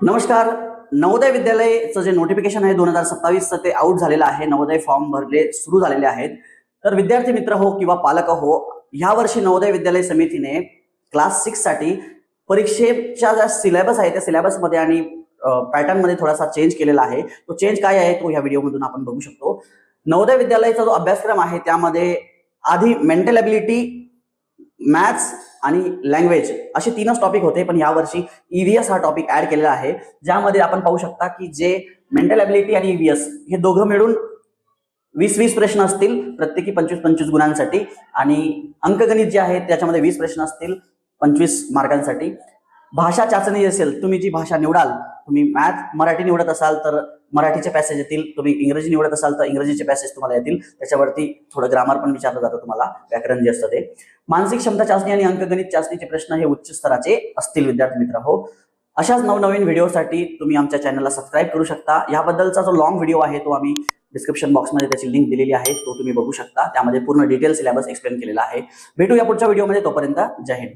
नमस्कार. नवोदय विद्यालयाचं जे नोटिफिकेशन आहे 2027 ते आउट झालेलं आहे. नवोदय फॉर्म भरले सुरू झालेले आहेत. तर विद्यार्थी मित्र हो किंवा पालक हो, ह्या वर्षी नवोदय विद्यालय समितीने क्लास 6 साठी परीक्षेचा जो सिलेबस आहे त्या सिलेबसमध्ये आणि पॅटर्न मध्ये थोडासा चेंज केलेला आहे. तो चेंज काय आहे तो ह्या व्हिडिओमधून आपण बघू शकतो. नवोदय विद्यालयाचा जो अभ्यासक्रम आहे त्यामध्ये आधी मेंटल एबिलिटी, मॅथ्स आणि लँग्वेज असे तीनच टॉपिक होते, पण यावर्षी ईव्हीएस हा टॉपिक ऍड केलेला आहे, ज्यामध्ये आपण पाहू शकता की जे मेंटल एबिलिटी आणि ईव्हीएस हे दोघं मिळून 20-20 प्रश्न असतील प्रत्येकी 25-25 गुणांसाठी, आणि अंकगणित जे आहे त्याच्यामध्ये 20 प्रश्न असतील 25 मार्कांसाठी. भाषा चाचणी असेल, तुम्ही जी भाषा निवडाल, तुम्ही मराठी निवडत असाल तर मराठीचे पॅसेज येतील, तुम्ही इंग्रजी निवडत असाल तर इंग्रजीचे पॅसेज तुम्हाला येतील. त्याच्यावरती थोडं ग्रामर पण विचारलं जातं तुम्हाला, व्याकरण जे असतं ते. मानसिक क्षमता चाचणी आणि अंकगणित चाचणीचे प्रश्न हे उच्च स्तराचे असतील विद्यार्थी मित्र हो. अशाच नवनवीन व्हिडिओसाठी तुम्ही आमच्या चॅनलला सबस्क्राईब करू शकता. याबद्दलचा जो लॉंग व्हिडिओ आहे तो आम्ही डिस्क्रिप्शन बॉक्समध्ये त्याची लिंक दिलेली आहे, तो तुम्ही बघू शकता. त्यामध्ये पूर्ण डिटेल सिलेबस एक्सप्लेन केलेला आहे. भेटूया पुढच्या व्हिडिओमध्ये. तोपर्यंत जय हिंद.